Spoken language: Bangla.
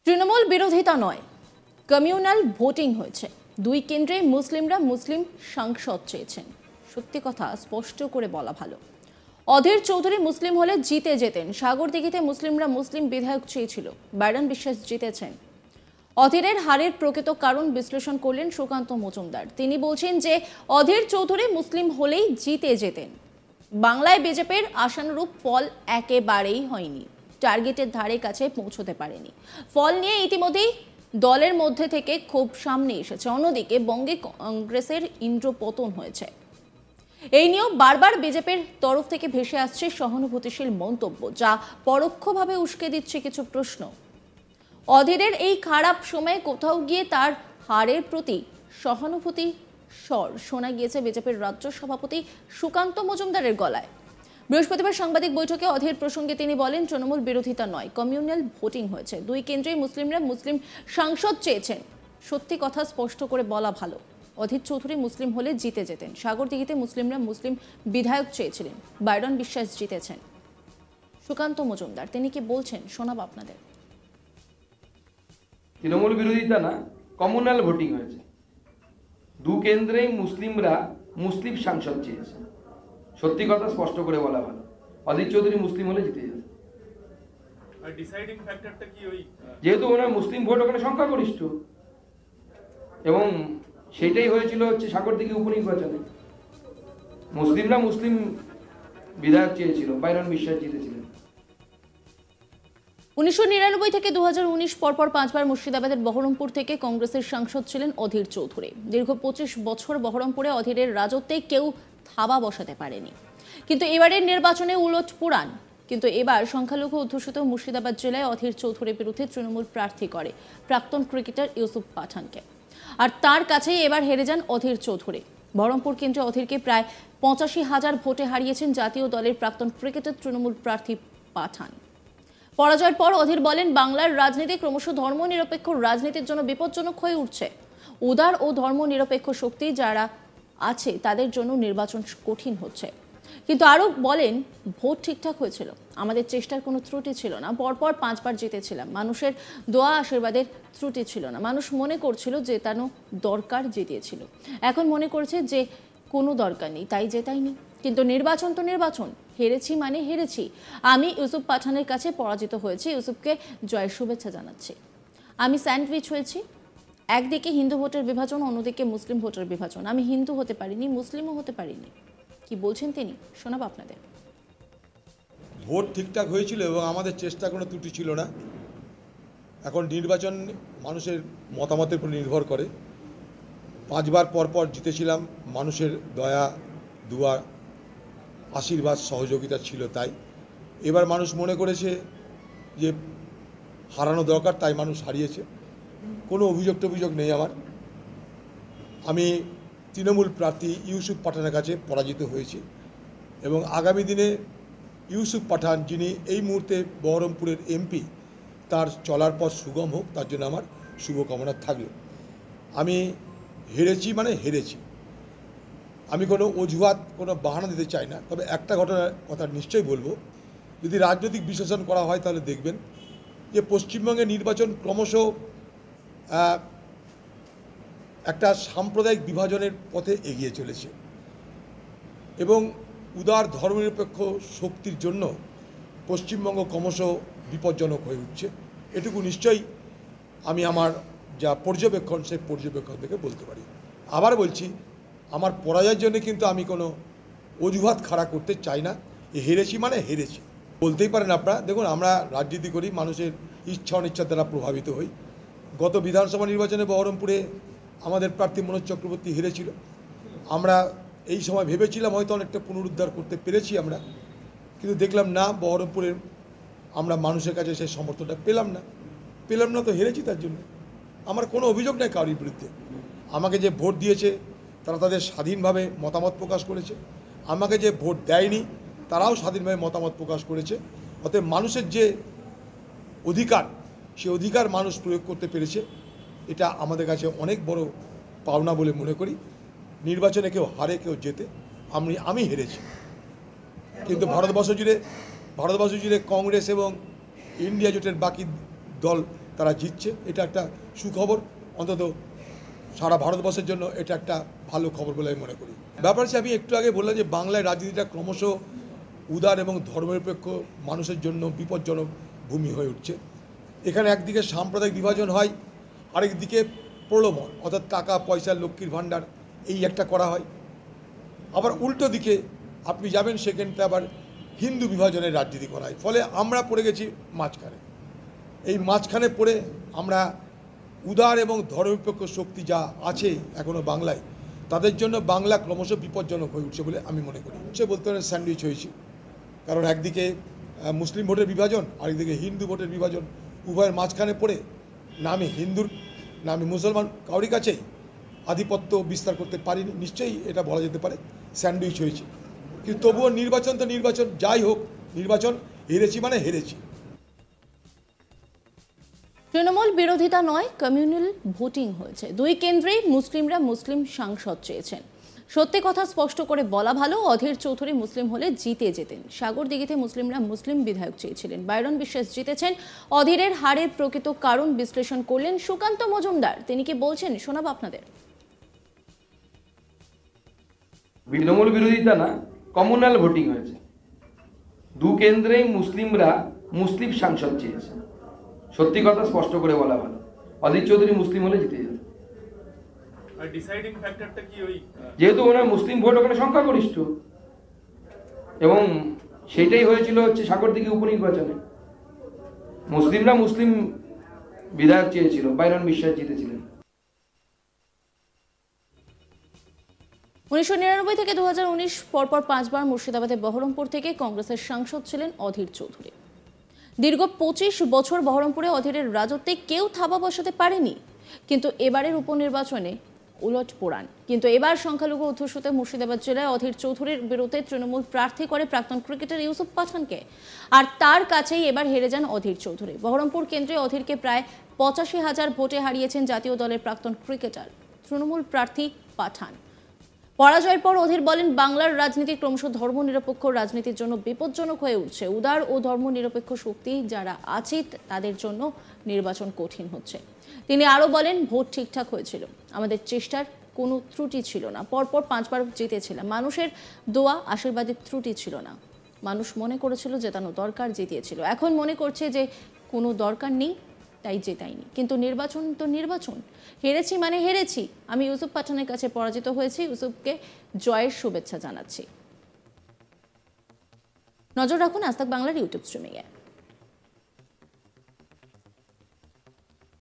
তৃণমূল বিরোধিতা নয়, কমিউনাল ভোটিং হয়েছে। দুই কেন্দ্রে মুসলিমরা মুসলিম সাংসদ চেয়েছেন। সত্যি কথা স্পষ্ট করে বলা ভালো। অধীর চৌধুরী মুসলিম হলে জিতে যেতেন। সাগরদিঘিতে মুসলিমরা মুসলিম বিধায়ক চেয়েছিল, বাইরন বিশ্বাস জিতেছেন। অধীরের হারের প্রকৃত কারণ বিশ্লেষণ করলেন সুকান্ত মজুমদার। তিনি বলছেন যে অধীর চৌধুরী মুসলিম হলেই জিতে যেতেন। বাংলায় বিজেপির আশানুরূপ ফল একেবারেই হয়নি, টার্গেটের ধারে কাছে পৌঁছতে পারেনি। ফল নিয়ে ইতিমধ্যেই দলের মধ্যে থেকে খুব সামনে এসেছে। অন্যদিকে বঙ্গে কংগ্রেসের ইন্দ্রপতন হয়েছে। এই নিয়েও বারবার বিজেপির তরফ থেকে ভেসে আসছে সহানুভূতিশীল মন্তব্য, যা পরোক্ষভাবে উস্কে দিচ্ছে কিছু প্রশ্ন। অধীরের এই খারাপ সময়ে কোথাও গিয়ে তার হারের প্রতি সহানুভূতি স্বর শোনা গিয়েছে বিজেপির রাজ্য সভাপতি সুকান্ত মজুমদারের গলায়। বৃহস্পতিবার সাংবাদিক বৈঠকে অধীর প্রসঙ্গে তিনি বলেন, তৃণমূল বিরোধিতা নয়, কমিউনাল ভোটিং হয়েছে। দুই কেন্দ্রেই মুসলিমরা মুসলিম সাংসদ চেয়েছেন। সত্যি কথা স্পষ্ট করে বলা ভালো। অধীর চৌধুরী মুসলিম হলে জিতে যেতেন। সাগরদিঘিতে মুসলিমরা মুসলিম বিধায়ক চেয়েছিলেন, বাইরন বিশ্বাস জিতেছেন। সুকান্ত মজুমদার তিনি কি বলছেন শোনাব আপনাদের। তৃণমূল বিরোধিতা না, কমিউনাল ভোটিং হয়েছে। দু কেন্দ্রেই মুসলিমরা মুসলিম সাংসদ চেয়েছে। সত্যি কথা স্পষ্ট করে বলা ভালো। অধীর চৌধুরী মুসলিম হলে জিতে যেত। যেহেতু ওনার মুসলিম ভোট ওখানে সংখ্যাগরিষ্ঠ, এবং সেটাই হয়েছিল সাগরদিঘি উপনির্বাচনে। মুসলিমরা মুসলিম বিধায়ক চেয়েছিল, বাইরন বিশ্বাস জিতেছিলেন। 1999 থেকে 2019 পরপর 5 বার মুর্শিদাবাদের বহরমপুর থেকে কংগ্রেসের সাংসদ ছিলেন অধীর চৌধুরী। দীর্ঘ 25 বছর বহরমপুরে অধীরের রাজত্বে কেউ থাবা বসাতে পারেনি। কিন্তু এবারের নির্বাচনে উলট পুরাণ। কিন্তু এবার সংখ্যালঘু অধ্যুষিত মুর্শিদাবাদ জেলায় অধীর চৌধুরীর বিরুদ্ধে তৃণমূল প্রার্থী করে প্রাক্তন ক্রিকেটার ইউসুফ পাঠানকে। আর তার কাছেই এবার হেরে যান অধীর চৌধুরী। বহরমপুর কেন্দ্রে অধীরকে প্রায় 85,000 ভোটে হারিয়েছেন জাতীয় দলের প্রাক্তন ক্রিকেটার তৃণমূল প্রার্থী পাঠান। পরাজয়ের পর অধীর বলেন, বাংলার রাজনীতি ক্রমশ ধর্মনিরপেক্ষ রাজনীতির জন্য বিপজ্জনক হয়ে উঠছে। উদার ও ধর্মনিরপেক্ষ শক্তি যারা আছে তাদের জন্য নির্বাচন কঠিন হচ্ছে। কিন্তু আরও বলেন, ভোট ঠিকঠাক হয়েছিল, আমাদের চেষ্টার কোনো ত্রুটি ছিল না। পরপর 5 বার জিতেছিলাম, মানুষের দোয়া আশীর্বাদের ত্রুটি ছিল না। মানুষ মনে করছিল জেতানো দরকার, জিতিয়েছিল। এখন মনে করছে যে কোনো দরকার নেই, তাই জেতাইনি। কিন্তু নির্বাচন তো নির্বাচন, হেরেছি মানে হেরেছি। আমি ইউসুফ পাঠানের কাছে পরাজিত হয়েছি, ইউসুফকে জয়ের শুভেচ্ছা জানাচ্ছি। আমি স্যান্ডউইচ হয়েছি, একদিকে হিন্দু ভোটের বিভাজন, অন্যদিকে মুসলিম ভোটের বিভাজন। আমি হিন্দু হতে পারিনি, মুসলিমও হতে পারিনি। কি বলছেন তিনি শোনাব আপনাদের। ভোট ঠিকঠাক হয়েছিল এবং আমাদের চেষ্টা কোনো ত্রুটি ছিল না। এখন নির্বাচন মানুষের মতামতের উপর নির্ভর করে। 5 বার পরপর জিতেছিলাম, মানুষের দয়া দুয়া আশীর্বাদ সহযোগিতা ছিল। তাই এবার মানুষ মনে করেছে যে হারানো দরকার, তাই মানুষ হারিয়েছে। কোনো অভিযোগ নেই আমার। আমি তৃণমূল প্রার্থী ইউসুফ পাঠানের কাছে পরাজিত হয়েছি এবং আগামী দিনে ইউসুফ পাঠান, যিনি এই মুহূর্তে বহরমপুরের এমপি, তার চলার পথ সুগম হোক, তার জন্য আমার শুভকামনা থাকলো। আমি হেরেছি মানে হেরেছি। আমি কোনো অজুহাত, কোনো বাহানা দিতে চাই না। তবে একটা ঘটনার কথা নিশ্চয়ই বলবো, যদি রাজনৈতিক বিশ্লেষণ করা হয় তাহলে দেখবেন যে পশ্চিমবঙ্গের নির্বাচন ক্রমশ একটা সাম্প্রদায়িক বিভাজনের পথে এগিয়ে চলেছে এবং উদার ধর্মনিরপেক্ষ শক্তির জন্য পশ্চিমবঙ্গ ক্রমশ বিপজ্জনক হয়ে উঠছে। এটুকু নিশ্চয়ই আমি আমার যা পর্যবেক্ষণ, সেই পর্যবেক্ষণ থেকে বলতে পারি। আবার বলছি, আমার পরাজয়ের জন্য কিন্তু আমি কোনো অজুহাত খাড়া করতে চাই না। হেরেছি মানে হেরেছি বলতেই পারেন আপনারা। দেখুন, আমরা রাজনীতি করি, মানুষের ইচ্ছা অনিচ্ছা দ্বারা প্রভাবিত হই। গত বিধানসভা নির্বাচনে বহরমপুরে আমাদের প্রার্থী মনোজ চক্রবর্তী হেরেছিল। আমরা এই সময় ভেবেছিলাম হয়তো অনেকটা পুনরুদ্ধার করতে পেরেছি আমরা, কিন্তু দেখলাম না, বহরমপুরের আমরা মানুষের কাছে সেই সমর্থনটা পেলাম না, তো হেরেছি। তার জন্য আমার কোনো অভিযোগ নেই কারোর বিরুদ্ধে। আমাকে যে ভোট দিয়েছে তারা তাদের স্বাধীনভাবে মতামত প্রকাশ করেছে, আমাকে যে ভোট দেয়নি তারাও স্বাধীনভাবে মতামত প্রকাশ করেছে। অতএব মানুষের যে অধিকার, সে অধিকার মানুষ প্রয়োগ করতে পেরেছে, এটা আমাদের কাছে অনেক বড় পাওনা বলে মনে করি। নির্বাচনে কেউ হারে কেউ জেতে, আমি হেরেছি। কিন্তু ভারতবর্ষ জুড়ে কংগ্রেস এবং ইন্ডিয়া জোটের বাকি দল তারা জিতছে। এটা একটা সুখবর, অন্তত সারা ভারতবর্ষের জন্য এটা একটা ভালো খবর বলে আমি মনে করি। ব্যাপার হচ্ছে, আমি একটু আগে বললাম যে বাংলায় রাজনীতিটা ক্রমশ উদার এবং ধর্মনিরপেক্ষ মানুষের জন্য বিপজ্জনক ভূমি হয়ে উঠছে। এখানে একদিকে সাম্প্রদায়িক বিভাজন হয়, আরেকদিকে প্রলোভন, অর্থাৎ টাকা পয়সা, লক্ষ্মীর ভাণ্ডার এই একটা করা হয়। আবার উল্টো দিকে আপনি যাবেন, সেখানটা আবার হিন্দু বিভাজনের রাজনীতি করা হয়। ফলে আমরা পড়ে গেছি মাঝখানে। এই মাঝখানে পড়ে আমরা উদার এবং ধর্মনিরপেক্ষ শক্তি যা আছে এখনও বাংলায়, তাদের জন্য বাংলা ক্রমশ বিপজ্জনক হয়ে উঠছে বলে আমি মনে করি। সে বলতে পারেন স্যান্ডউইচ হয়েছে, কারণ একদিকে মুসলিম ভোটের বিভাজন, আরেকদিকে হিন্দু ভোটের বিভাজন, উভয়ের মাঝখানে পড়ে নামে হিন্দুর নামে মুসলমান কাউরি কাছেই আধিপত্য বিস্তার করতে পারিনি। নিশ্চয়ই এটা বলা যেতে পারে স্যান্ডউইচ হয়েছে, কিন্তু তবুও নির্বাচন তো নির্বাচন, যাই হোক নির্বাচন হেরেছি মানে হেরেছি। তৃণমূল বিরোধিতা নয়, কমিউনাল ভোটিং হয়েছে। দুই কেন্দ্রেই মুসলিমরা মুসলিম সাংসদ চেয়েছেন। সত্যি কথা স্পষ্ট করে বলা ভালো, অধীর চৌধুরী মুসলিম হলে জিতে যেতেন। সাগরদিঘিতে মুসলিমরা মুসলিম বিধায়ক চেয়েছিলেন, বাইরন বিশ্বাস জিতেছেন। অধীরের হারের প্রকৃত কারণ বিশ্লেষণ করলেন সুকান্ত মজুমদার। তিনি কি বলছেন শোনাবো আপনাদের। তৃণমূল বিরোধিতা না, কমিউনাল ভোটিং হয়েছে। দু কেন্দ্রেই মুসলিমরা মুসলিম সাংসদ চেয়েছে। সত্যি কথা স্পষ্ট করে বলা ভালো, অধীর চৌধুরী মুসলিম হলে জিতে যেত। ডিসাইডিং ফ্যাক্টরটা কি ওই যেহেতু ওনার মুসলিম ভোট ওখানে সংখ্যাগরিষ্ঠ, এবং সেটাই হয়েছিল হচ্ছে সাগরদিঘি উপনির্বাচনে। মুসলিমরা মুসলিম বিধায়ক চেয়েছিল, বাইরন বিশ্বাস জিতেছিলেন। 1999 থেকে 2019 পরপর 5 বার মুর্শিদাবাদে বহরমপুর থেকে কংগ্রেসের সাংসদ ছিলেন অধীর চৌধুরী। দীর্ঘ 25 বছর বহরমপুরে অধীরের রাজত্বে কেউ থাবা বসাতে পারেনি। কিন্তু এবারের উপনির্বাচনে উলট পোড়ান। কিন্তু এবার সংখ্যালঘু অধ্যুষিত মুর্শিদাবাদ জেলায় অধীর চৌধুরীর বিরুদ্ধে তৃণমূল প্রার্থী করে প্রাক্তন ক্রিকেটার ইউসুফ পাঠানকে, আর তার কাছেই এবার হেরে যান অধীর চৌধুরী। বহরমপুর কেন্দ্রে অধীরকে প্রায় 85,000 ভোটে হারিয়েছেন জাতীয় দলের প্রাক্তন ক্রিকেটার তৃণমূল প্রার্থী পাঠান। পরাজয়ের পর অধীর বলেন, বাংলার রাজনীতি ক্রমশ ধর্মনিরপেক্ষ রাজনীতির জন্য বিপজ্জনক হয়ে উঠছে। উদার ও ধর্মনিরপেক্ষ শক্তি যারা আছে তাদের জন্য নির্বাচন কঠিন হচ্ছে। তিনি আরও বলেন, ভোট ঠিকঠাক হয়েছিল, আমাদের চেষ্টার কোনো ত্রুটি ছিল না। পরপর 5 বার জিতেছিলাম, মানুষের দোয়া আশীর্বাদের ত্রুটি ছিল না। মানুষ মনে করেছিল জেতানো দরকার, জিতিয়েছিল। এখন মনে করছে যে কোনো দরকার নেই, তাই জেতাইনি। কিন্তু নির্বাচন তো নির্বাচন, হেরেছি মানে হেরেছি। আমি ইউসুফ পাঠানের কাছে পরাজিত হয়েছি, ইউসুফকে জয়ের শুভেচ্ছা জানাচ্ছি। নজর রাখুন আজ তাক বাংলার ইউটিউব স্ট্রিমিংয়ে।